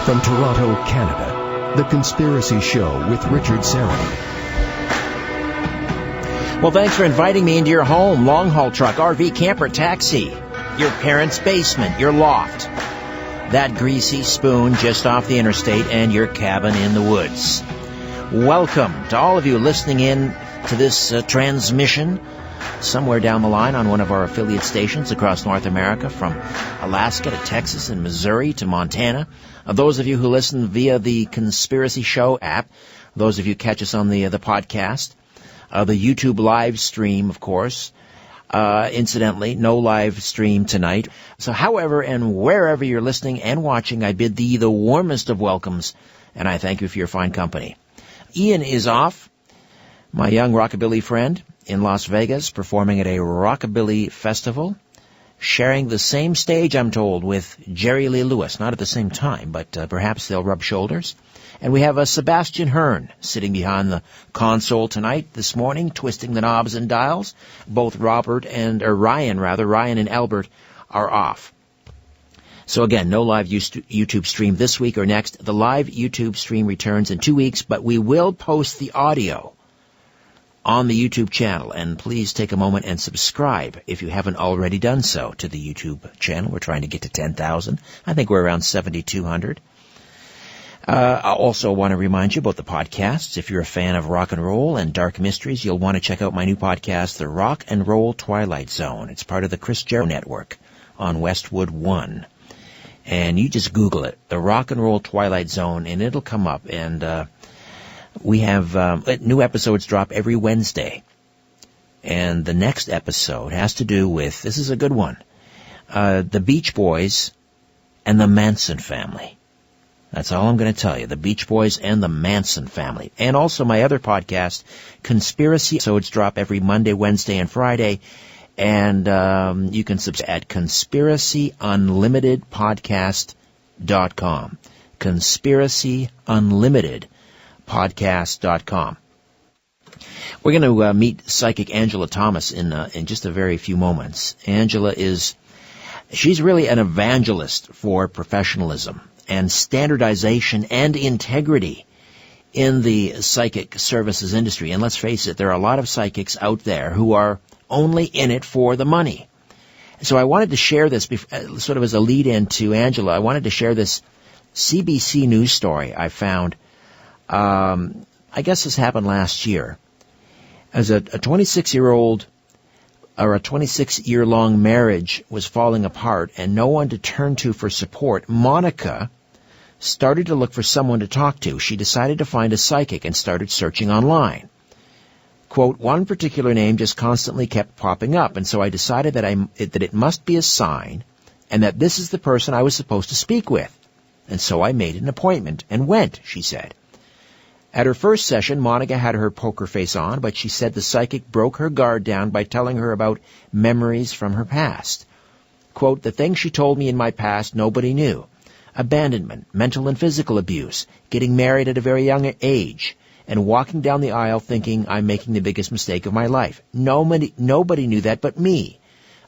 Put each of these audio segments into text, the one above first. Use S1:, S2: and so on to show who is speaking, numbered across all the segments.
S1: From Toronto, Canada, The Conspiracy Show with Richard Syrett.
S2: Well, thanks for inviting me into your home, long-haul truck, RV, camper, taxi, your parents' basement, your loft, that greasy spoon just off the interstate, and your cabin in the woods. Welcome to all of you listening in to this transmission somewhere down the line on one of our affiliate stations across North America, from Alaska to Texas and Missouri to Montana. Those of you who listen via the Conspiracy Show app, those of you catch us on the podcast, the YouTube live stream, of course. Incidentally, no live stream tonight. So however and wherever you're listening and watching, I bid thee the warmest of welcomes, and I thank you for your fine company. Ian is off, my young rockabilly friend, in Las Vegas, performing at a rockabilly festival, sharing the same stage, I'm told, with Jerry Lee Lewis. Not at the same time, but perhaps they'll rub shoulders. And we have Sebastian Hearn sitting behind the console tonight, this morning, twisting the knobs and dials. Both Ryan and Albert are off. So again, no live YouTube stream this week or next. The live YouTube stream returns in 2 weeks, but we will post the audio on the YouTube channel. And please take a moment and subscribe if you haven't already done so to the YouTube channel. We're trying to get to 10,000. I think we're around 7,200. I also want to remind you about the podcasts. If you're a fan of rock and roll and dark mysteries, you'll want to check out my new podcast, The Rock and Roll Twilight Zone. It's part of the Chris Jarrow Network on Westwood One. And you just Google it, The Rock and Roll Twilight Zone, and it'll come up. And we have new episodes drop every Wednesday. And the next episode has to do with, this is a good one, the Beach Boys and the Manson family. That's all I'm going to tell you, the Beach Boys and the Manson family. And also my other podcast, Conspiracy episodes drop every Monday, Wednesday, and Friday. And you can subscribe at conspiracyunlimitedpodcast.com. Conspiracyunlimitedpodcast.com. We're going to meet psychic Angela Thomas in just a very few moments. Angela she's really an evangelist for professionalism and standardization and integrity in the psychic services industry. And let's face it, there are a lot of psychics out there who are only in it for the money. So I wanted to share this, sort of as a lead-in to Angela. I wanted to share this CBC News story I found. I guess this happened last year. As a 26-year-old or a 26-year-long marriage was falling apart and no one to turn to for support, Monica started to look for someone to talk to. She decided to find a psychic and started searching online. Quote, one particular name just constantly kept popping up, and so I decided that it must be a sign and that this is the person I was supposed to speak with. And so I made an appointment and went, she said. At her first session, Monica had her poker face on, but she said the psychic broke her guard down by telling her about memories from her past. Quote, the things she told me in my past nobody knew. Abandonment, mental and physical abuse, getting married at a very young age, and walking down the aisle thinking I'm making the biggest mistake of my life. Nobody knew that but me.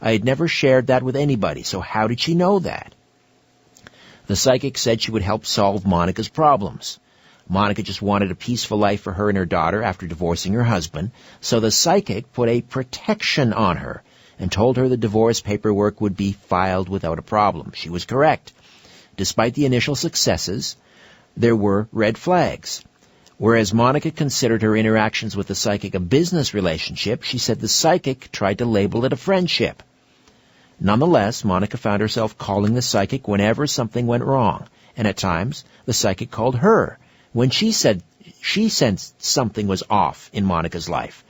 S2: I had never shared that with anybody, so how did she know that? The psychic said she would help solve Monica's problems. Monica just wanted a peaceful life for her and her daughter after divorcing her husband, so the psychic put a protection on her and told her the divorce paperwork would be filed without a problem. She was correct. Despite the initial successes, there were red flags. Whereas Monica considered her interactions with the psychic a business relationship, she said the psychic tried to label it a friendship. Nonetheless, Monica found herself calling the psychic whenever something went wrong, and at times the psychic called her when she said she sensed something was off in Monica's life.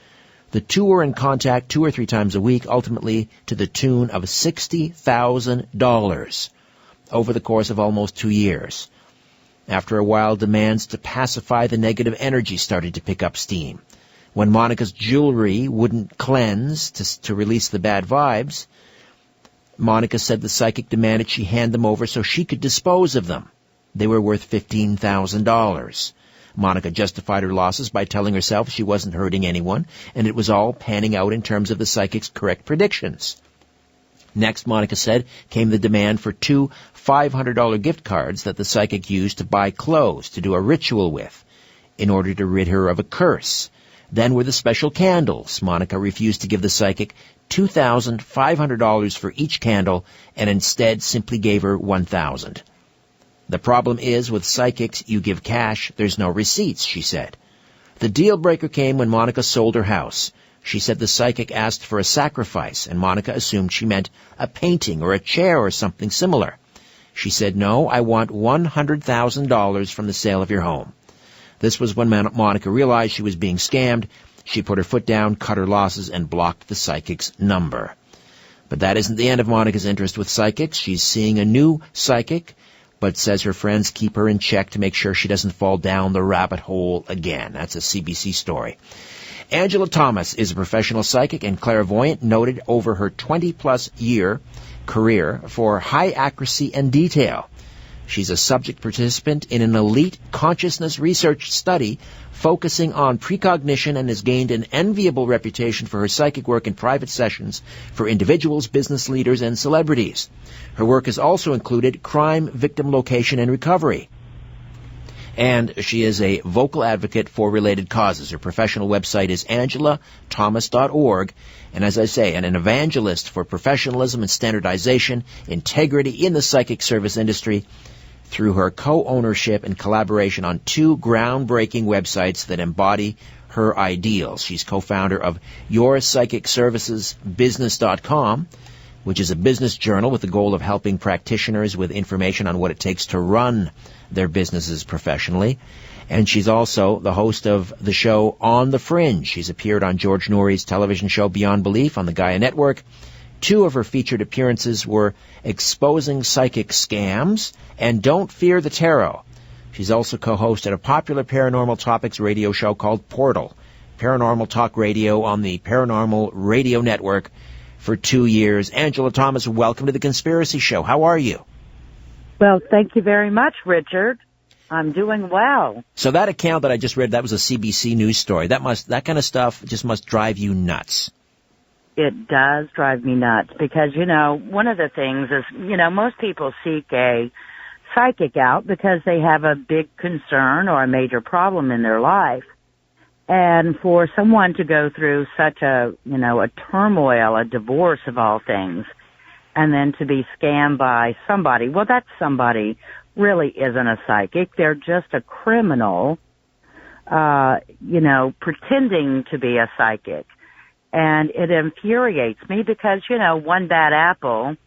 S2: The two were in contact 2 or 3 times a week, ultimately to the tune of $60,000 over the course of almost 2 years. After a while, demands to pacify the negative energy started to pick up steam. When Monica's jewelry wouldn't cleanse to release the bad vibes, Monica said the psychic demanded she hand them over so she could dispose of them. They were worth $15,000. Monica justified her losses by telling herself she wasn't hurting anyone, and it was all panning out in terms of the psychic's correct predictions. Next, Monica said, came the demand for 2 $500 gift cards that the psychic used to buy clothes to do a ritual with in order to rid her of a curse. Then were the special candles. Monica refused to give the psychic $2,500 for each candle and instead simply gave her $1,000. The problem is, with psychics, you give cash, there's no receipts, she said. The deal breaker came when Monica sold her house. She said the psychic asked for a sacrifice, and Monica assumed she meant a painting or a chair or something similar. She said, "No, I want $100,000 from the sale of your home." This was when Monica realized she was being scammed. She put her foot down, cut her losses, and blocked the psychic's number. But that isn't the end of Monica's interest with psychics. She's seeing a new psychic, but says her friends keep her in check to make sure she doesn't fall down the rabbit hole again. That's a CBC story. Angela Thomas is a professional psychic and clairvoyant, noted over her 20-plus year career for high accuracy and detail. She's a subject participant in an elite consciousness research study focusing on precognition and has gained an enviable reputation for her psychic work in private sessions for individuals, business leaders, and celebrities. Her work has also included crime victim location and recovery. And she is a vocal advocate for related causes. Her professional website is angelathomas.org. And as I say, an evangelist for professionalism and standardization, integrity in the psychic service industry through her co-ownership and collaboration on 2 groundbreaking websites that embody her ideals. She's co-founder of YourPsychicServicesBusiness.com, which is a business journal with the goal of helping practitioners with information on what it takes to run their businesses professionally. And she's also the host of the show On the Fringe. She's appeared on George Noory's television show Beyond Belief on the Gaia Network. 2 of her featured appearances were Exposing Psychic Scams and Don't Fear the Tarot. She's also co-hosted a popular paranormal topics radio show called Portal, Paranormal Talk Radio on the Paranormal Radio Network for 2 years. Angela Thomas, welcome to The Conspiracy Show. How are you?
S3: Well, thank you very much, Richard. I'm doing well.
S2: So that account that I just read, that was a CBC News story. That kind of stuff just must drive you nuts.
S3: It does drive me nuts because, one of the things is, most people seek a psychic out because they have a big concern or a major problem in their life. And for someone to go through such a turmoil, a divorce of all things, and then to be scammed by somebody, well, that somebody really isn't a psychic. They're just a criminal, pretending to be a psychic. And it infuriates me because, one bad apple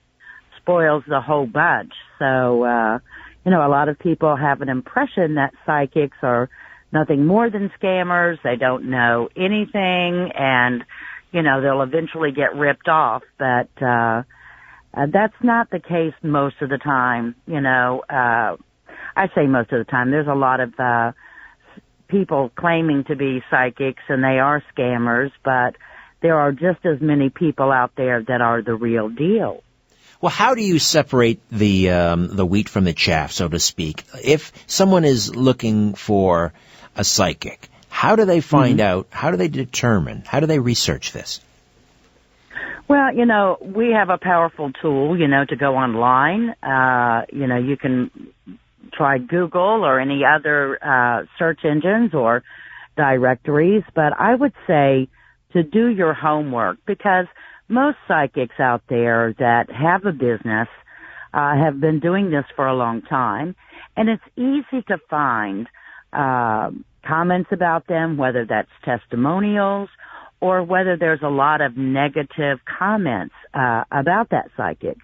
S3: spoils the whole bunch. So, a lot of people have an impression that psychics are nothing more than scammers. They don't know anything and, they'll eventually get ripped off. But, that's not the case most of the time. I say most of the time. There's a lot of, people claiming to be psychics and they are scammers, but there are just as many people out there that are the real deal.
S2: Well, how do you separate the wheat from the chaff, so to speak? If someone is looking for a psychic, how do they find out? How do they determine? How do they research this?
S3: Well, we have a powerful tool, to go online. You can try Google or any other search engines or directories, but I would say to do your homework because most psychics out there that have a business have been doing this for a long time, and it's easy to find comments about them, whether that's testimonials or whether there's a lot of negative comments about that psychic.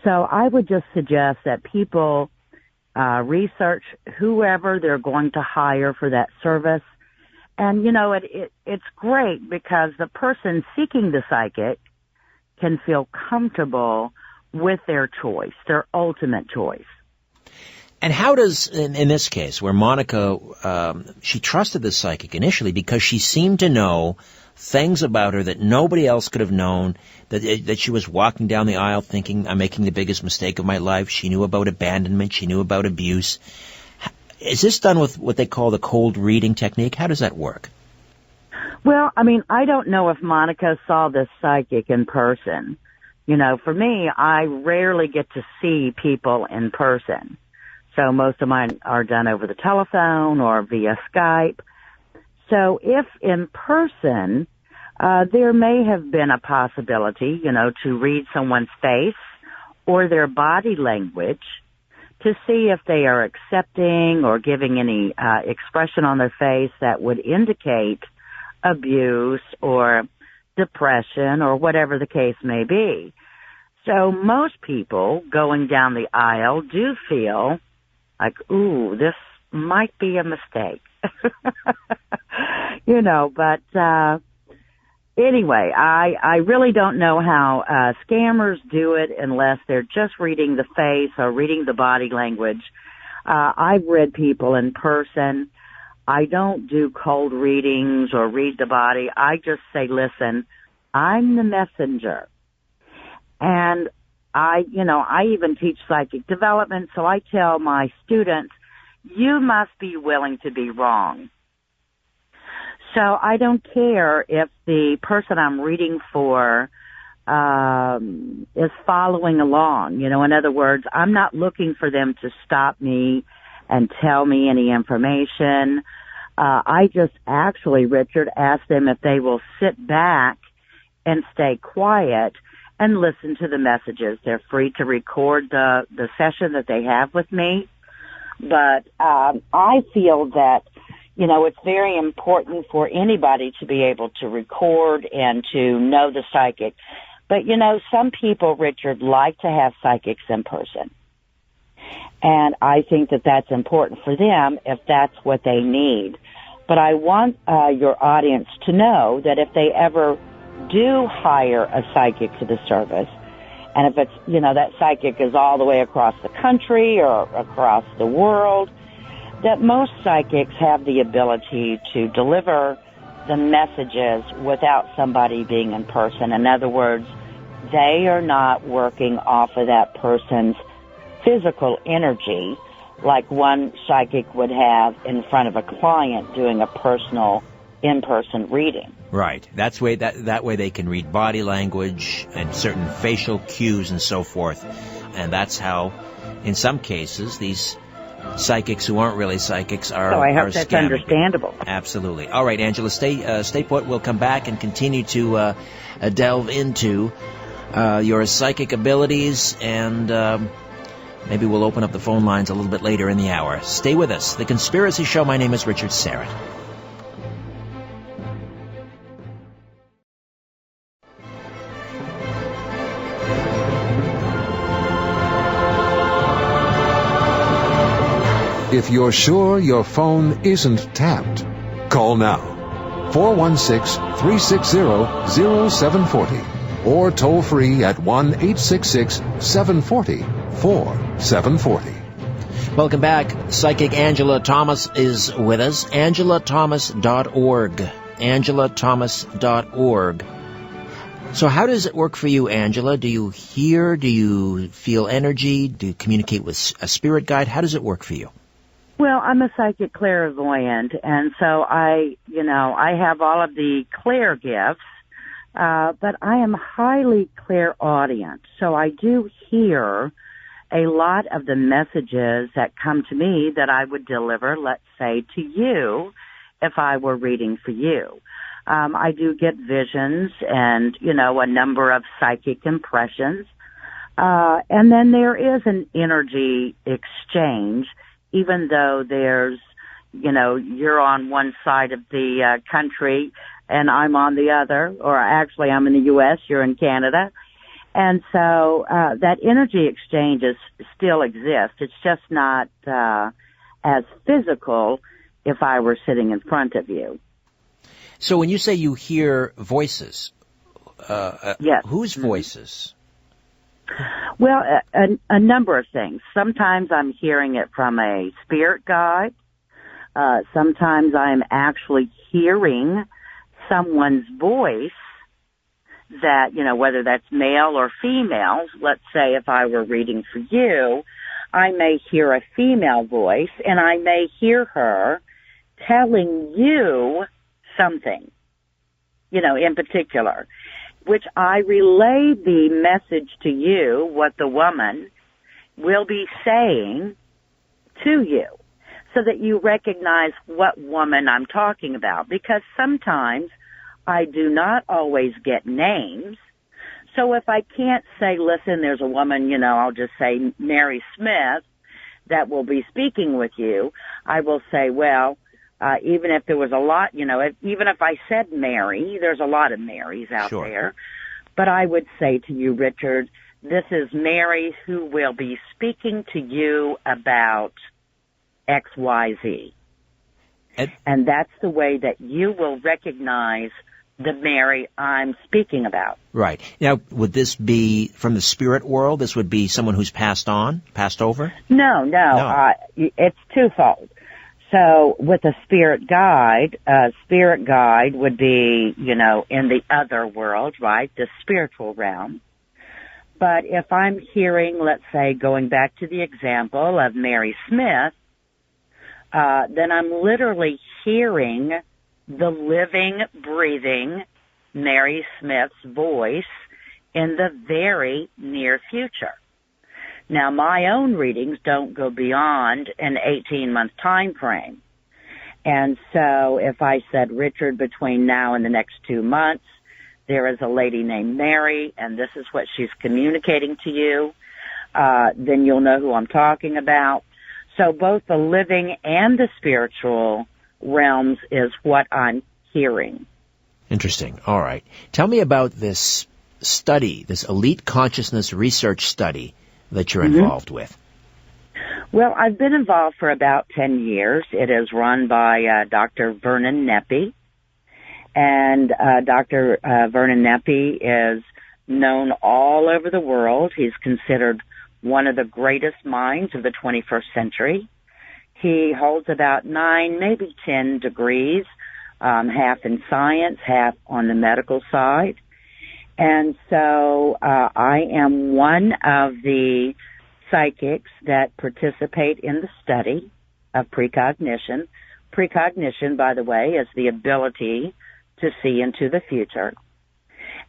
S3: So I would just suggest that people research whoever they're going to hire for that service. And, it's great because the person seeking the psychic can feel comfortable with their choice, their ultimate choice.
S2: And how does, in this case, where Monica, she trusted the psychic initially because she seemed to know things about her that nobody else could have known, that she was walking down the aisle thinking, I'm making the biggest mistake of my life. She knew about abandonment. She knew about abuse. Is this done with what they call the cold reading technique? How does that work?
S3: Well, I don't know if Monica saw this psychic in person, You know, for me, I rarely get to see people in person. So most of mine are done over the telephone or via Skype. So if in person, there may have been a possibility, you know, to read someone's face or their body language to see if they are accepting or giving any expression on their face that would indicate abuse or depression or whatever the case may be. So most people going down the aisle do feel like, ooh, this might be a mistake. You know, but anyway, I really don't know how scammers do it unless they're just reading the face or reading the body language. I've read people in person. I don't do cold readings or read the body. I just say, listen, I'm the messenger. And I even teach psychic development, so I tell my students, you must be willing to be wrong. So I don't care if the person I'm reading for is following along. You know, in other words, I'm not looking for them to stop me and tell me any information. I just actually, Richard, ask them if they will sit back and stay quiet and listen to the messages. They're free to record the session that they have with me. But I feel that, you know, it's very important for anybody to be able to record and to know the psychic. But, you know, some people, Richard, like to have psychics in person. And I think that that's important for them if that's what they need. But I want your audience to know that if they ever do hire a psychic for the service, and if it's, you know, that psychic is all the way across the country or across the world, that most psychics have the ability to deliver the messages without somebody being in person. In other words, they are not working off of that person's physical energy like one psychic would have in front of a client doing a personal in-person reading.
S2: Right. That way they can read body language and certain facial cues and so forth. And that's how, in some cases, these psychics who aren't really psychics are
S3: So I hope that's
S2: scamming.
S3: understandable.
S2: Absolutely. All right, Angela, stay put. We'll come back and continue to delve into your psychic abilities, and maybe we'll open up the phone lines a little bit later in the hour. Stay with us. The Conspiracy Show. My name is Richard Syrett.
S4: If you're sure your phone isn't tapped, call now. 416-360-0740 or toll free at 1-866-740-4740.
S2: Welcome back. Psychic Angela Thomas is with us. AngelaThomas.org. AngelaThomas.org. So how does it work for you, Angela? Do you hear? Do you feel energy? Do you communicate with a spirit guide? How does it work for you?
S3: Well, I'm a psychic clairvoyant, and so I have all of the clair gifts, but I am highly clairaudient. So I do hear a lot of the messages that come to me that I would deliver, let's say, to you if I were reading for you. I do get visions and, you know, a number of psychic impressions. And then there is an energy exchange, even though there's, you know, you're on one side of the country and I'm on the other, or actually I'm in the U.S., you're in Canada. And so that energy exchange still exists. It's just not as physical if I were sitting in front of you.
S2: So when you say you hear voices,
S3: yes.
S2: Whose voices?
S3: Well, a number of things. Sometimes I'm hearing it from a spirit guide. Sometimes I'm actually hearing someone's voice that, you know, whether that's male or female. Let's say if I were reading for you, I may hear a female voice, and I may hear her telling you something, you know, in particular. which I relay the message to you, what the woman will be saying to you, so that you recognize what woman I'm talking about. Because sometimes I do not always get names. So if I can't say, listen, there's a woman, I'll just say Mary Smith that will be speaking with you, I will say, well, even if there was a lot, even if I said Mary, there's a lot of Marys out
S2: Sure.
S3: there. But I would say to you, Richard, this is Mary who will be speaking to you about XYZ. And that's the way that you will recognize the Mary I'm speaking about.
S2: Right. Now, would this be from the spirit world? This would be someone who's passed over?
S3: No. It's twofold. So with a spirit guide would be, in the other world, right, the spiritual realm. But if I'm hearing, let's say, going back to the example of Mary Smith, then I'm literally hearing the living, breathing Mary Smith's voice in the very near future. Now, my own readings don't go beyond an 18-month time frame. And so if I said, Richard, between now and the next 2 months, there is a lady named Mary, and this is what she's communicating to you, then you'll know who I'm talking about. So both the living and the spiritual realms is what I'm hearing.
S2: Interesting. All right. Tell me about this study, this elite consciousness research study that you're involved with.
S3: Well, I've been involved for about 10 years. It is run by Dr. Vernon Neppy. And Dr. Vernon Neppy is known all over the world. He's considered one of the greatest minds of the 21st century. He holds about 9, maybe 10 degrees, half in science, half on the medical side. And so I am one of the psychics that participate in the study of precognition. Precognition, by the way, is the ability to see into the future.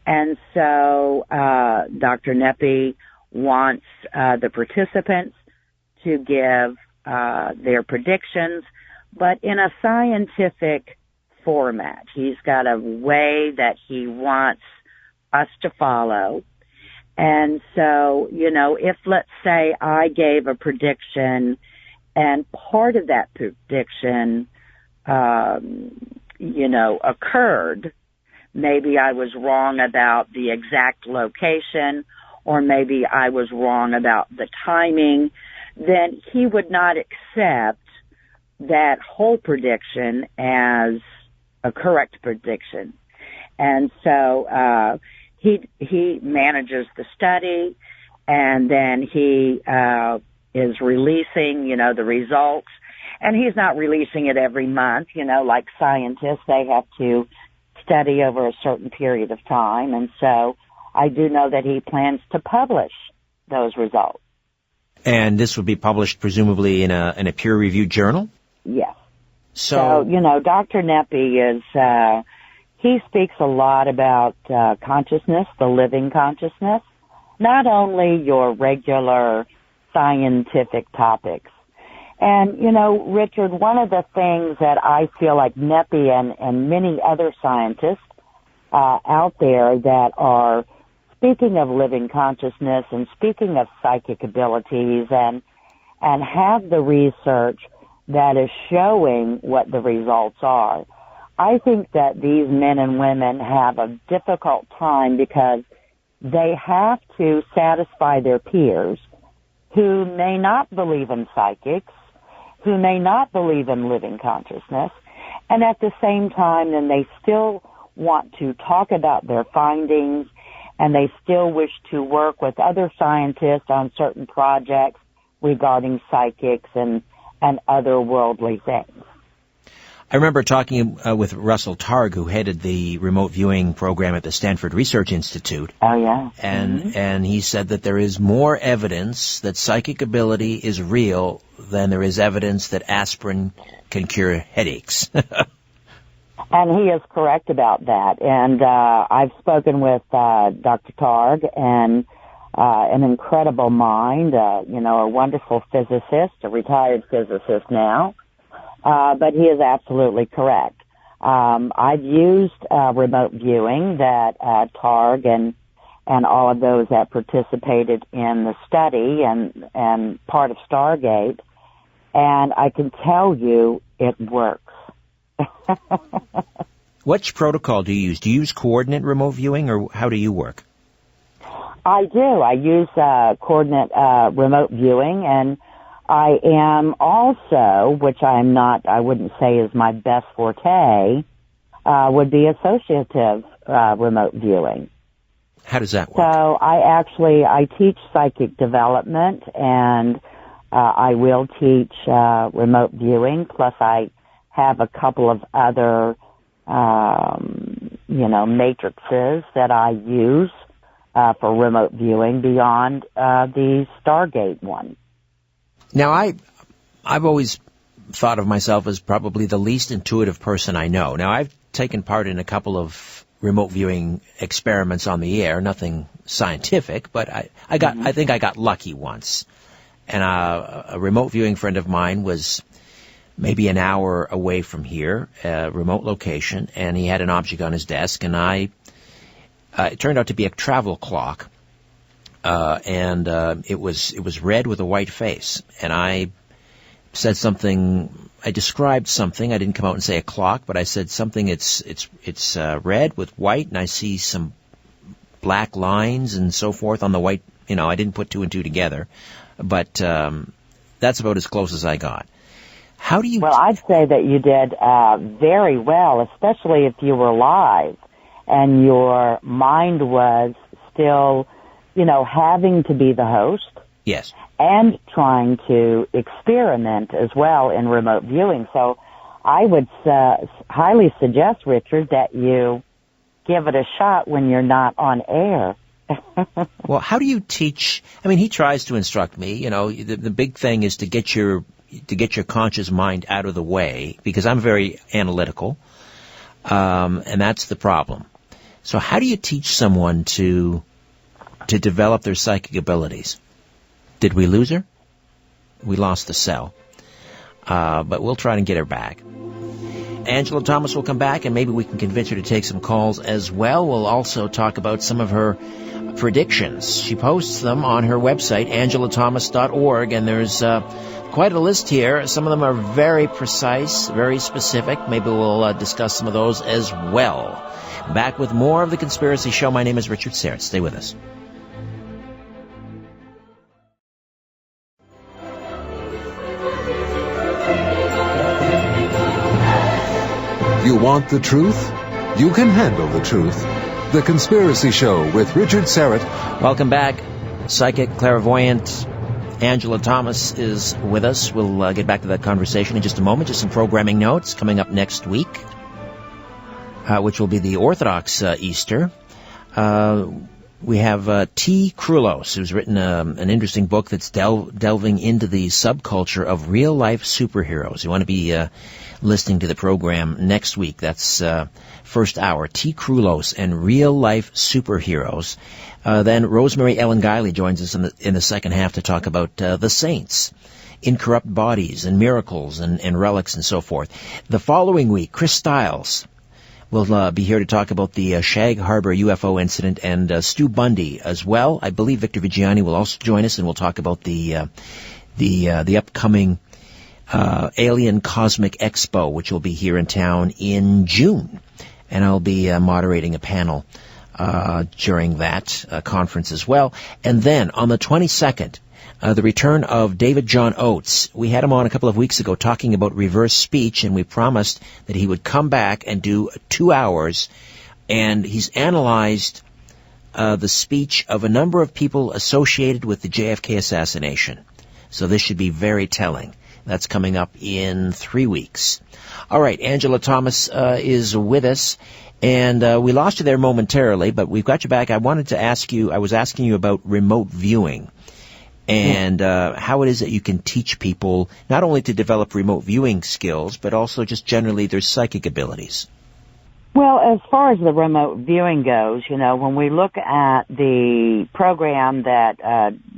S3: And so Dr. Neppy wants the participants to give their predictions, but in a scientific format. He's got a way that he wants us to follow. And so, if let's say I gave a prediction and part of that prediction, occurred, maybe I was wrong about the exact location, or maybe I was wrong about the timing, then he would not accept that whole prediction as a correct prediction. And so he manages the study, and then he is releasing, the results. And he's not releasing it every month, like scientists. They have to study over a certain period of time. And so I do know that he plans to publish those results.
S2: And this would be published presumably in a peer-reviewed journal?
S3: Yes.
S2: So
S3: Dr. Neppy is, he speaks a lot about consciousness, the living consciousness, not only your regular scientific topics. And, Richard, one of the things that I feel like Neppy and many other scientists out there that are speaking of living consciousness and speaking of psychic abilities and have the research that is showing what the results are, I think that these men and women have a difficult time because they have to satisfy their peers who may not believe in psychics, who may not believe in living consciousness, and at the same time, then they still want to talk about their findings, and they still wish to work with other scientists on certain projects regarding psychics and other worldly things.
S2: I remember talking with Russell Targ, who headed the remote viewing program at the Stanford Research Institute.
S3: Oh, yeah.
S2: And he said that there is more evidence that psychic ability is real than there is evidence that aspirin can cure headaches.
S3: And he is correct about that. And I've spoken with Dr. Targ, and an incredible mind, a wonderful physicist, a retired physicist now. But he is absolutely correct. I've used remote viewing that Targ and all of those that participated in the study and part of Stargate, and I can tell you it works.
S2: Which protocol do you use? Do you use coordinate remote viewing, or how do you work?
S3: I do. I use coordinate remote viewing, and I am also, which I wouldn't say is my best forte, would be associative remote viewing.
S2: How does that work?
S3: So I teach psychic development, and I will teach remote viewing, plus I have a couple of other, matrices that I use for remote viewing beyond the Stargate one.
S2: Now, I've always thought of myself as probably the least intuitive person I know. Now, I've taken part in a couple of remote viewing experiments on the air, nothing scientific, but I think I got lucky once. And a remote viewing friend of mine was maybe an hour away from here, a remote location, and he had an object on his desk, and it turned out to be a travel clock, and it was red with a white face. And I said something. I described something. I didn't come out and say a clock, but I said something. It's red with white, and I see some black lines and so forth on the white. I didn't put two and two together, but that's about as close as I got. How do you?
S3: Well, I'd say that you did very well, especially if you were live and your mind was still, having to be the host.
S2: Yes.
S3: And trying to experiment as well in remote viewing. So I would highly suggest, Richard, that you give it a shot when you're not on air.
S2: Well, how do you teach? I mean, he tries to instruct me. The big thing is to get your conscious mind out of the way, because I'm very analytical, and that's the problem. So how do you teach someone to develop their psychic abilities? Did we lose her? We lost the cell. But we'll try and get her back. Angela Thomas will come back, and maybe we can convince her to take some calls as well. We'll also talk about some of her predictions. She posts them on her website, angelathomas.org, and there's quite a list here. Some of them are very precise, very specific. Maybe we'll discuss some of those as well. Back with more of The Conspiracy Show. My name is Richard Syrett. Stay with us.
S4: You want the truth? You can handle the truth. The Conspiracy Show with Richard Syrett.
S2: Welcome back. Psychic, clairvoyant Angela Thomas is with us. We'll get back to that conversation in just a moment. Just some programming notes coming up next week, which will be the Orthodox Easter. We have T. Krulos, who's written an interesting book that's delving into the subculture of real-life superheroes. You want to be listening to the program next week. That's first hour. T. Krulos and real-life superheroes. Then Rosemary Ellen Guiley joins us in the second half to talk about the saints, incorrupt bodies and miracles and relics and so forth. The following week, Chris Stiles will be here to talk about the Shag Harbor UFO incident, and Stu Bundy as well. I believe Victor Vigiani will also join us, and we'll talk about the upcoming Alien Cosmic Expo, which will be here in town in June. And I'll be moderating a panel during that conference as well. And then on the 22nd, the return of David John Oates. We had him on a couple of weeks ago talking about reverse speech, and we promised that he would come back and do 2 hours. And he's analyzed the speech of a number of people associated with the JFK assassination. So this should be very telling. That's coming up in 3 weeks. All right, Angela Thomas is with us. And we lost you there momentarily, but we've got you back. I was asking you about remote viewing and how it is that you can teach people not only to develop remote viewing skills, but also just generally their psychic abilities.
S3: Well, as far as the remote viewing goes, when we look at the program that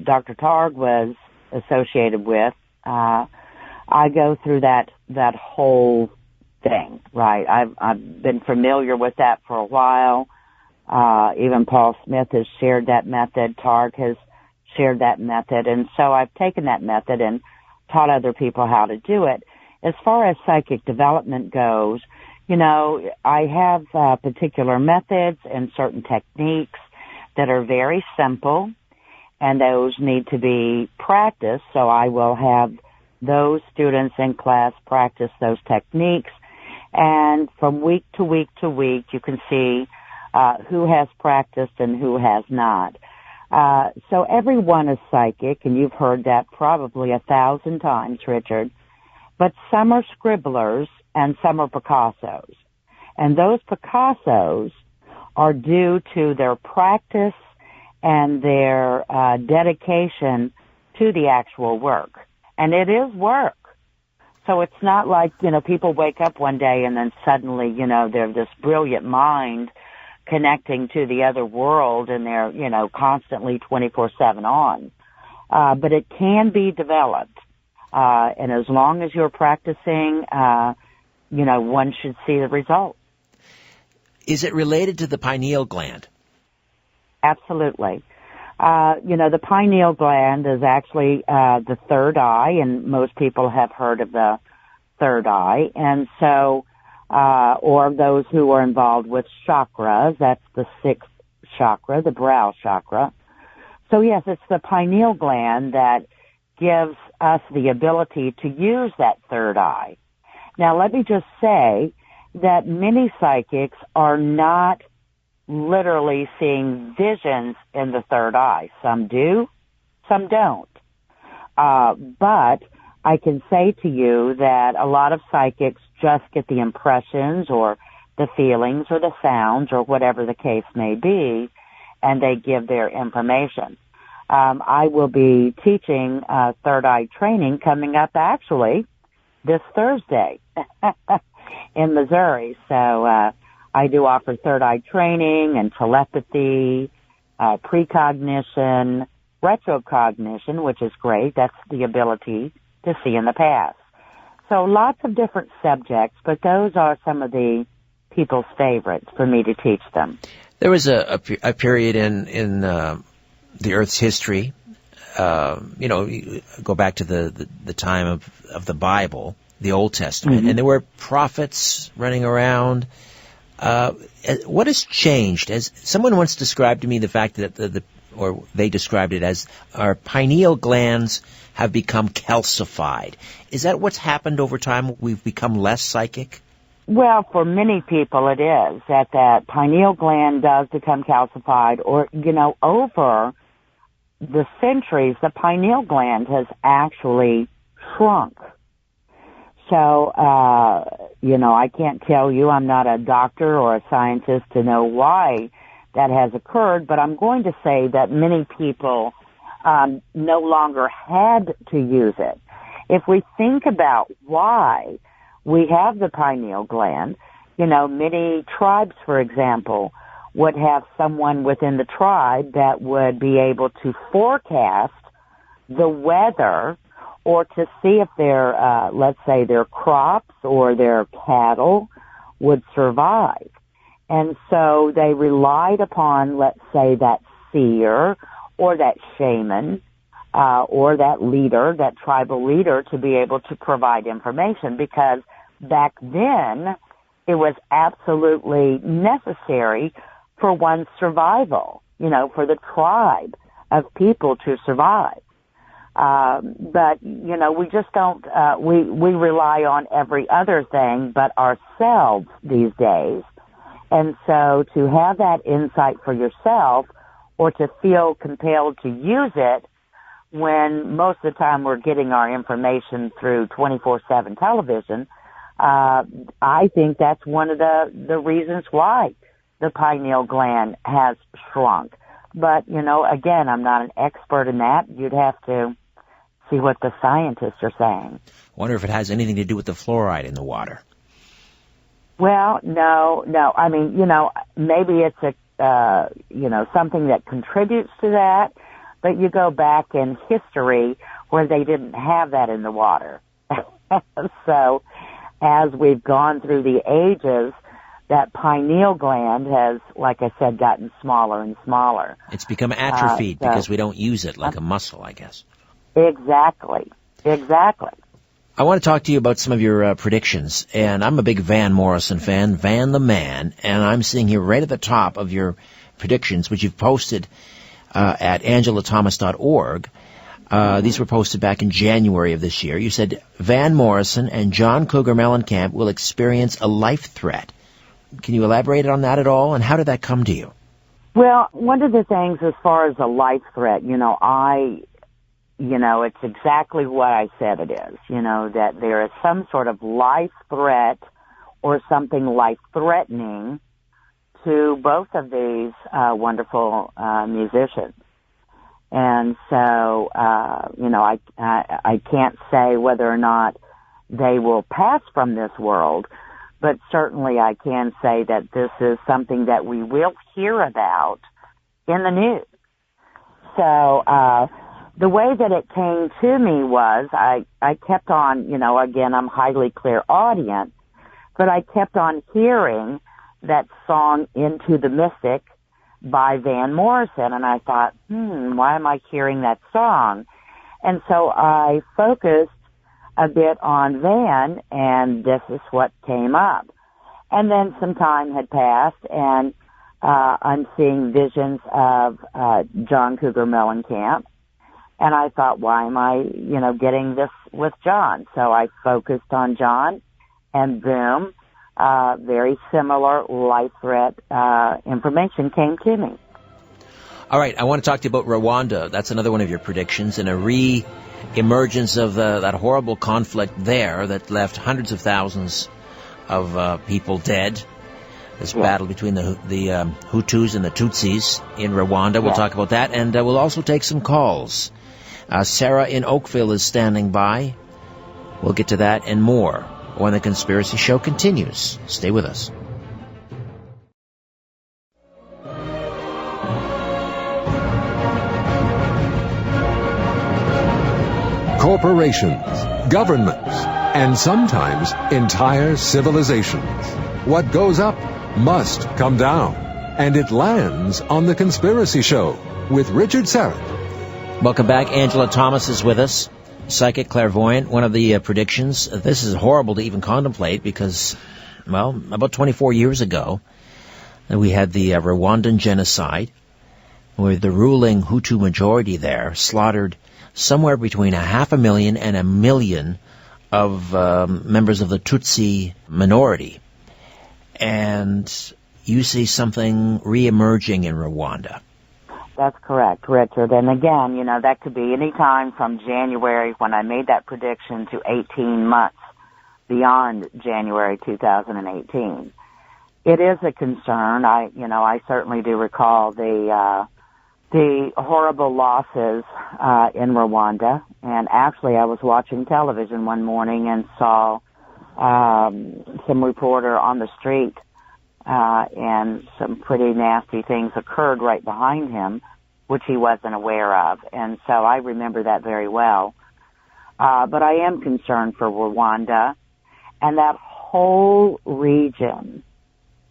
S3: Dr. Targ was associated with, I go through that whole thing, right? I've been familiar with that for a while. Even Paul Smith has shared that method. Targ has shared that method. And so I've taken that method and taught other people how to do it. As far as psychic development goes, I have particular methods and certain techniques that are very simple, and those need to be practiced. So I will have those students in class practice those techniques. And from week to week to week, you can see who has practiced and who has not. So everyone is psychic, and you've heard that probably 1,000 times, Richard. But some are scribblers and some are Picassos. And those Picassos are due to their practice and their dedication to the actual work. And it is work. So it's not like, people wake up one day and then suddenly, they're this brilliant mind connecting to the other world and they're, constantly 24/7 on. But it can be developed. And as long as you're practicing, one should see the result.
S2: Is it related to the pineal gland?
S3: Absolutely. The pineal gland is actually the third eye, and most people have heard of the third eye. And so, or those who are involved with chakras, that's the sixth chakra, the brow chakra. So yes, it's the pineal gland that gives us the ability to use that third eye. Now, let me just say that many psychics are not literally seeing visions in the third eye. Some do, some don't. But I can say to you that a lot of psychics just get the impressions or the feelings or the sounds or whatever the case may be, and they give their information. I will be teaching third eye training coming up actually this Thursday in Missouri. So I do offer third eye training and telepathy, precognition, retrocognition, which is great. That's the ability to see in the past. So lots of different subjects, but those are some of the people's favorites for me to teach them.
S2: There was a period in the Earth's history, go back to the time of the Bible, the Old Testament, and there were prophets running around. What has changed? As someone once described to me the fact that or they described it as our pineal glands have become calcified. Is that what's happened over time? We've become less psychic?
S3: Well, for many people it is, that pineal gland does become calcified, or, over the centuries, the pineal gland has actually shrunk. So, I can't tell you, I'm not a doctor or a scientist to know why that has occurred, but I'm going to say that many people no longer had to use it. If we think about why we have the pineal gland, many tribes, for example, would have someone within the tribe that would be able to forecast the weather or to see if their, let's say, their crops or their cattle would survive. And so they relied upon, let's say, that seer or that shaman or that leader, that tribal leader, to be able to provide information, because back then it was absolutely necessary for one's survival, for the tribe of people to survive. But, we just don't, we rely on every other thing but ourselves these days. And so to have that insight for yourself, or to feel compelled to use it when most of the time we're getting our information through 24/7 television, I think that's one of the reasons why the pineal gland has shrunk. But, again, I'm not an expert in that. You'd have to see what the scientists are saying.
S2: I wonder if it has anything to do with the fluoride in the water.
S3: Well, no. I mean, maybe it's something that contributes to that, but you go back in history where they didn't have that in the water. So as we've gone through the ages, that pineal gland has, like I said, gotten smaller and smaller.
S2: It's become atrophied because we don't use it like a muscle, I guess.
S3: Exactly.
S2: I want to talk to you about some of your predictions, and I'm a big Van Morrison fan, Van the Man, and I'm seeing here right at the top of your predictions, which you've posted at angelathomas.org. These were posted back in January of this year. You said Van Morrison and John Cougar Mellencamp will experience a life threat. Can you elaborate on that at all, and how did that come to you?
S3: Well, one of the things as far as a life threat, it's exactly what I said it is, that there is some sort of life threat or something life-threatening to both of these wonderful musicians. And so, I can't say whether or not they will pass from this world, but certainly I can say that this is something that we will hear about in the news. So, the way that it came to me was I kept on, again, I'm highly clairaudient, but I kept on hearing that song Into the Mystic by Van Morrison, and I thought, why am I hearing that song? And so I focused a bit on Van, and this is what came up. And then some time had passed, and I'm seeing visions of John Cougar Mellencamp, and I thought, why am I, getting this with John? So I focused on John, and boom, very similar life threat information came to me.
S2: All right, I want to talk to you about Rwanda. That's another one of your predictions, and a re-emergence of that horrible conflict there that left hundreds of thousands of people dead. This battle between the Hutus and the Tutsis in Rwanda. We'll talk about that, and we'll also take some calls. Sarah in Oakville is standing by. We'll get to that and more when the Conspiracy Show continues. Stay with us.
S4: Corporations, governments, and sometimes entire civilizations. What goes up must come down. And it lands on The Conspiracy Show with Richard Syrett.
S2: Welcome back. Angela Thomas is with us, psychic clairvoyant. One of the predictions, this is horrible to even contemplate because, about 24 years ago, we had the Rwandan genocide, where the ruling Hutu majority there slaughtered somewhere between 500,000 and 1 million of members of the Tutsi minority. And you see something re-emerging in Rwanda.
S3: That's correct, Richard. And again, that could be any time from January when I made that prediction to 18 months beyond January 2018. It is a concern. I certainly do recall the horrible losses in Rwanda. And actually, I was watching television one morning and saw some reporter on the street, and some pretty nasty things occurred right behind him, which he wasn't aware of. And so I remember that very well. But I am concerned for Rwanda and that whole region.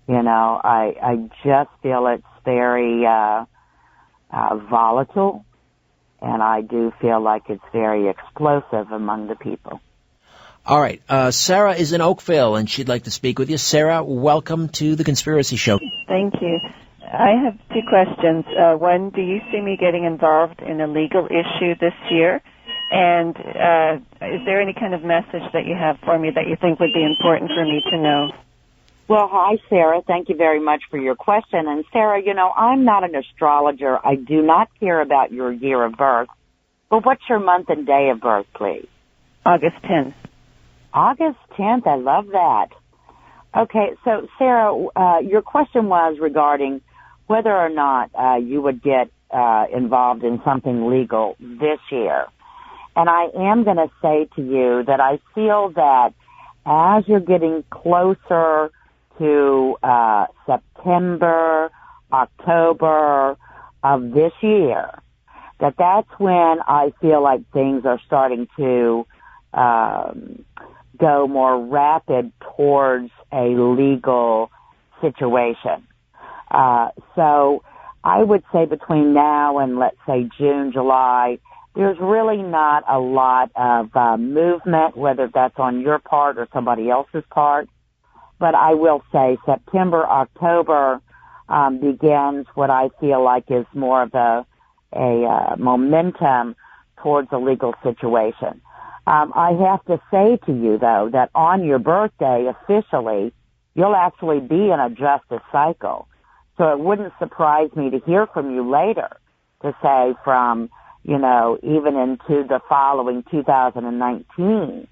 S3: I just feel it's very volatile, and I do feel like it's very explosive among the people.
S2: All right. Sarah is in Oakville, and she'd like to speak with you. Sarah, welcome to The Conspiracy Show.
S5: Thank you. I have two questions. One, do you see me getting involved in a legal issue this year? And is there any kind of message that you have for me that you think would be important for me to know?
S3: Well, hi, Sarah. Thank you very much for your question. And, Sarah, I'm not an astrologer. I do not care about your year of birth. But what's your month and day of birth, please?
S5: August 10th.
S3: August 10th. I love that. Okay, so, Sarah, your question was regarding whether or not you would get involved in something legal this year. And I am going to say to you that I feel that as you're getting closer to September, October of this year, that's when I feel like things are starting to go more rapid towards a legal situation. So I would say between now and, let's say, June, July, there's really not a lot of movement, whether that's on your part or somebody else's part. But I will say September, October begins what I feel like is more of a momentum towards a legal situation. I have to say to you, though, that on your birthday, officially, you'll actually be in a justice cycle. So it wouldn't surprise me to hear from you later to say from, even into the following 2019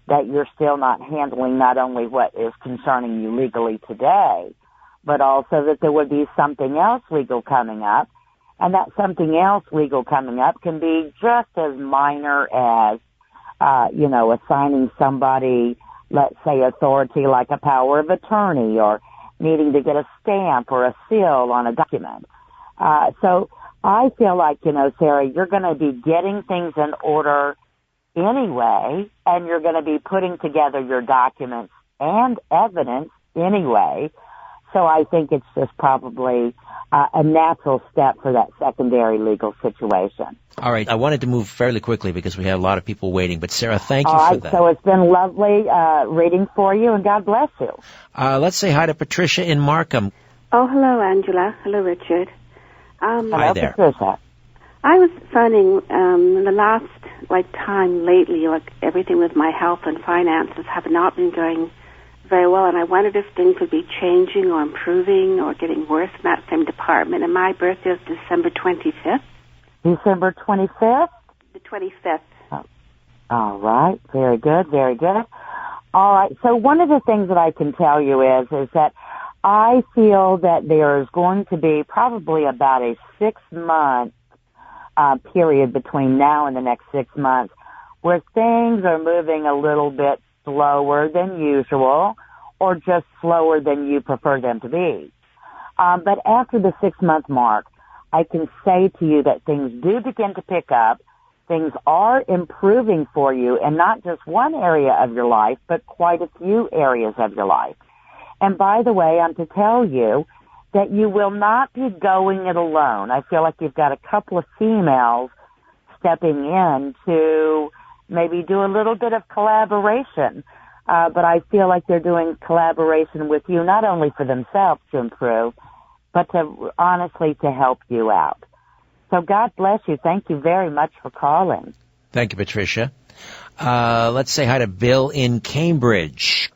S3: that you're still not handling not only what is concerning you legally today, but also that there would be something else legal coming up. And that something else legal coming up can be just as minor as, assigning somebody, let's say, authority like a power of attorney or needing to get a stamp or a seal on a document. So I feel like, Sarah, you're going to be getting things in order anyway, and you're going to be putting together your documents and evidence anyway. So I think it's just probably a natural step for that secondary legal situation.
S2: All right. I wanted to move fairly quickly because we have a lot of people waiting. But, Sarah, thank you
S3: for
S2: that.
S3: So it's been lovely reading for you, and God bless you.
S2: Let's say hi to Patricia in Markham.
S6: Oh, hello, Angela. Hello, Richard.
S2: Hi there.
S3: Patricia.
S6: I was finding the last time lately, everything with my health and finances have not been going very well, and I wondered if things would be changing or improving or getting worse in that same department. And my birthday is December 25th.
S3: December 25th?
S6: The 25th.
S3: Oh. All right. Very good. Very good. All right. So one of the things that I can tell you is that I feel that there is going to be probably about a 6-month period between now and the next 6 months where things are moving a little bit slower than usual or just slower than you prefer them to be. But after the 6-month mark, I can say to you that things do begin to pick up. Things are improving for you in not just one area of your life, but quite a few areas of your life. And by the way, I'm to tell you that you will not be going it alone. I feel like you've got a couple of females stepping in to maybe do a little bit of collaboration. But I feel like they're doing collaboration with you, not only for themselves to improve, but to honestly to help you out. So God bless you. Thank you very much for calling.
S2: Thank you, Patricia. Let's say hi to Bill in Cambridge.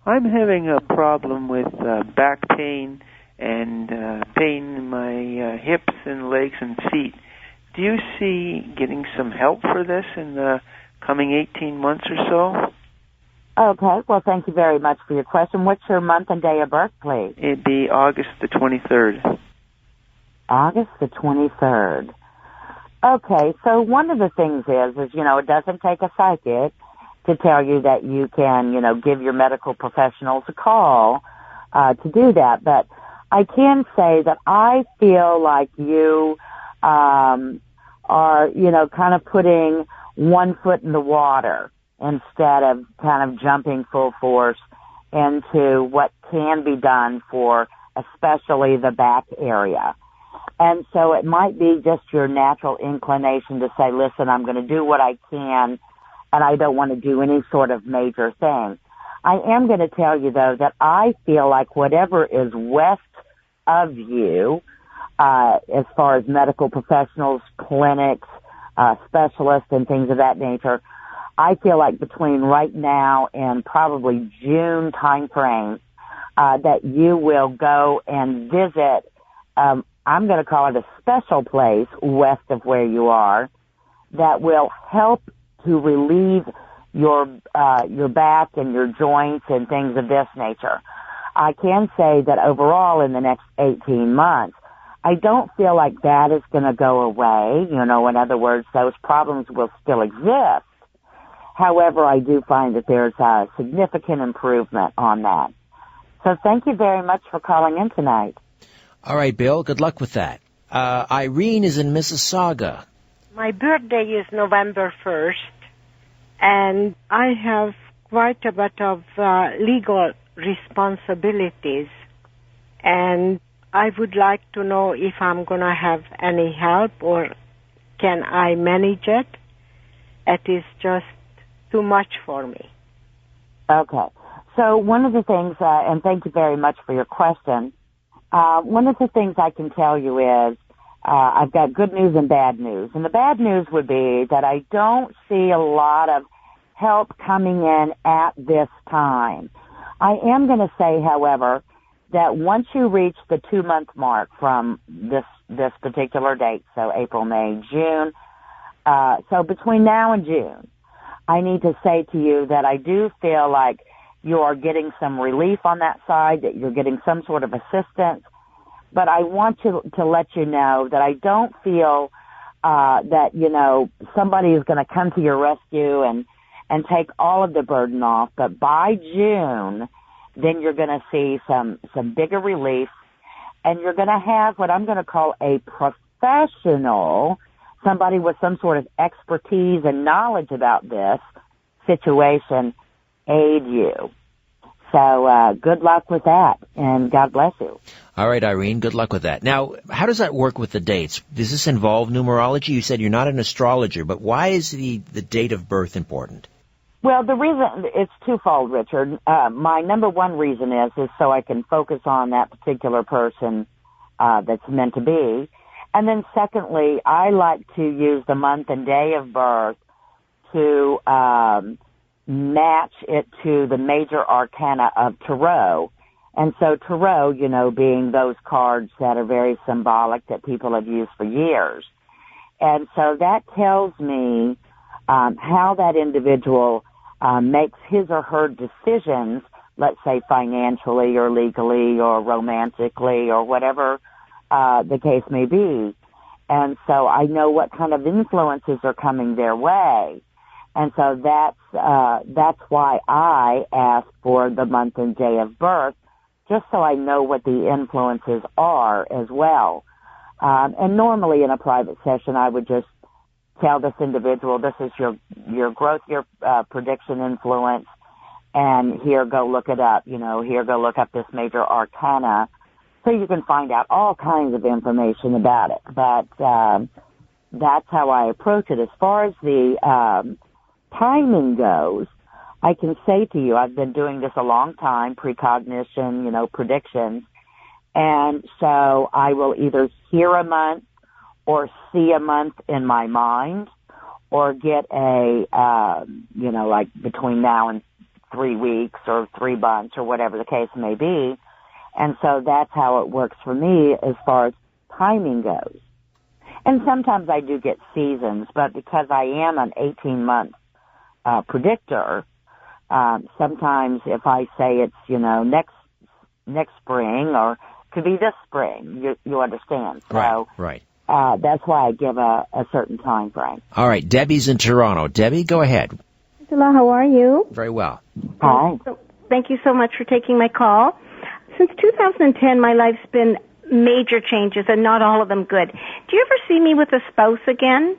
S7: I'm having a problem with back pain and pain in my hips and legs and feet. Do you see getting some help for this in the coming 18 months or so?
S3: Okay. Well, thank you very much for your question. What's your month and day of birth, please?
S7: It'd be August the 23rd.
S3: August the 23rd. Okay. So one of the things is, it doesn't take a psychic to tell you that you can, give your medical professionals a call to do that. But I can say that I feel like you are, kind of putting one foot in the water instead of kind of jumping full force into what can be done for especially the back area. And so it might be just your natural inclination to say, listen, I'm going to do what I can, and I don't want to do any sort of major thing. I am going to tell you, though, that I feel like whatever is west of you, as far as medical professionals, clinics, specialists, and things of that nature, I feel like between right now and probably June time frame, that you will go and visit, I'm going to call it a special place west of where you are, that will help to relieve your back and your joints and things of this nature. I can say that overall in the next 18 months, I don't feel like that is going to go away. In other words, those problems will still exist. However, I do find that there's a significant improvement on that. So thank you very much for calling in tonight.
S2: All right, Bill, good luck with that. Irene is in Mississauga.
S8: My birthday is November 1st, and I have quite a bit of legal responsibilities, and I would like to know if I'm going to have any help or can I manage it. It is just too much for me.
S3: Okay. So one of the things, and thank you very much for your question, one of the things I can tell you is I've got good news and bad news. And the bad news would be that I don't see a lot of help coming in at this time. I am going to say, however, that once you reach the 2-month mark from this particular date, so April, May, June, so between now and June, I need to say to you that I do feel like you are getting some relief on that side, that you're getting some sort of assistance. But I want to let you know that I don't feel that, somebody is going to come to your rescue and take all of the burden off. But by June, then you're going to see some bigger relief, and you're going to have what I'm going to call a professional, somebody with some sort of expertise and knowledge about this situation, aid you. So good luck with that, and God bless you.
S2: All right, Irene, good luck with that. Now, how does that work with the dates? Does this involve numerology? You said you're not an astrologer, but why is the date of birth important?
S3: Well, the reason, it's twofold, Richard. My number one reason is so I can focus on that particular person that's meant to be. And then secondly, I like to use the month and day of birth to match it to the major arcana of Tarot. And so Tarot, being those cards that are very symbolic that people have used for years. And so that tells me how that individual makes his or her decisions, let's say financially or legally or romantically or whatever the case may be. And so I know what kind of influences are coming their way. And so that's why I ask for the month and day of birth, just so I know what the influences are as well. And normally in a private session, I would just tell this individual, this is your growth, your prediction influence, and here, go look it up. Here, go look up this major arcana, so you can find out all kinds of information about it. But that's how I approach it. As far as the timing goes, I can say to you, I've been doing this a long time, precognition, predictions, and so I will either hear a month or see a month in my mind, or get a, like between now and 3 weeks or 3 months or whatever the case may be. And so that's how it works for me as far as timing goes. And sometimes I do get seasons, but because I am an 18-month predictor, sometimes if I say it's, next spring, or could be this spring, you understand. So,
S2: Right.
S3: That's why I give a certain time frame.
S2: All right, Debbie's in Toronto. Debbie, go ahead.
S9: Hello, how are you?
S2: Very well.
S3: Hi.
S9: Thank you so much for taking my call. Since 2010, my life's been major changes, and not all of them good. Do you ever see me with a spouse again?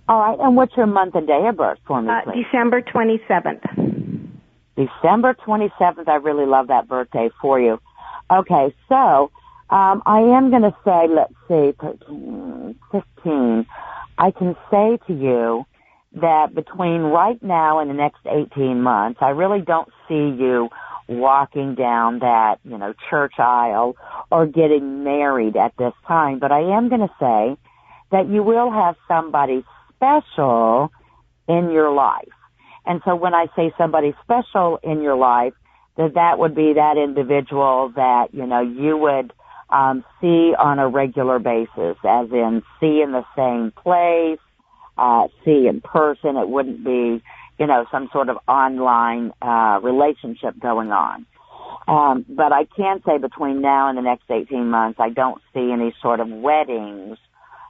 S3: All right, and what's your month and day of birth for me, please?
S9: December 27th.
S3: December 27th, I really love that birthday for you. Okay, so I am going to say, let's see, 13, 15. I can say to you that between right now and the next 18 months, I really don't see you walking down that, church aisle or getting married at this time. But I am going to say that you will have somebody special in your life. And so when I say somebody special in your life, that would be that individual that, you would see on a regular basis, as in see in the same place, see in person. It wouldn't be, some sort of online relationship going on. But I can say between now and the next 18 months, I don't see any sort of weddings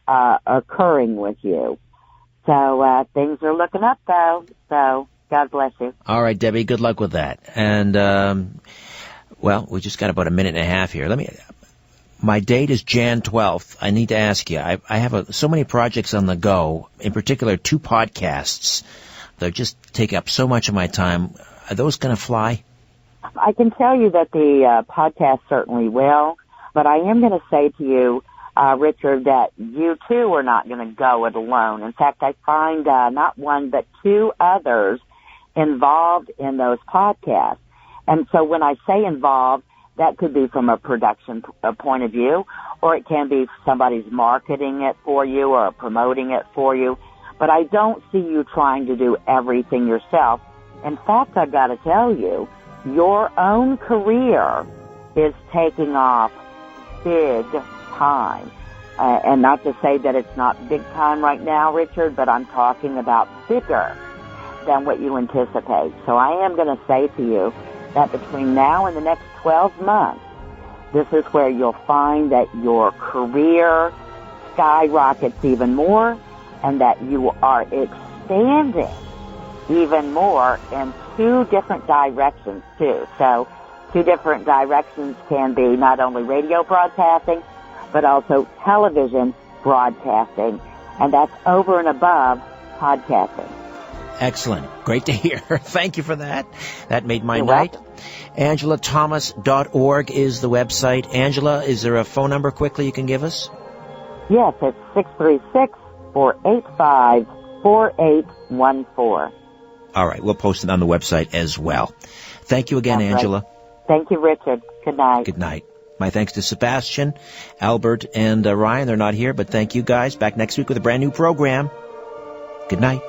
S3: occurring with you. So things are looking up, though. So God bless you.
S2: All right, Debbie, good luck with that. And Well, we just got about a minute and a half here. My date is Jan 12th. I need to ask you, I have so many projects on the go, in particular 2 podcasts. They just take up so much of my time. Are those going to fly?
S3: I can tell you that the podcast certainly will, but I am going to say to you, Richard, that you too are not going to go it alone. In fact, I find not one but 2 others involved in those podcasts. And so when I say involved, that could be from a production point of view, or it can be somebody's marketing it for you or promoting it for you. But I don't see you trying to do everything yourself. In fact, I've got to tell you, your own career is taking off big time. And not to say that it's not big time right now, Richard, but I'm talking about bigger than what you anticipate. So I am going to say to you that between now and the next 12 months, this is where you'll find that your career skyrockets even more and that you are expanding even more in 2 different directions, too. So 2 different directions can be not only radio broadcasting, but also television broadcasting, and that's over and above podcasting.
S2: Excellent. Great to hear. Thank you for that. That made my
S3: You're
S2: night.
S3: welcome.
S2: AngelaThomas.org is the website. Angela, is there a phone number quickly you can give us?
S3: Yes, it's 636-485-4814.
S2: All right. We'll post it on the website as well. Thank you again,
S3: That's
S2: Angela.
S3: Right. Thank you, Richard. Good night.
S2: Good night. My thanks to Sebastian, Albert, and Ryan. They're not here, but thank you guys. Back next week with a brand new program. Good night.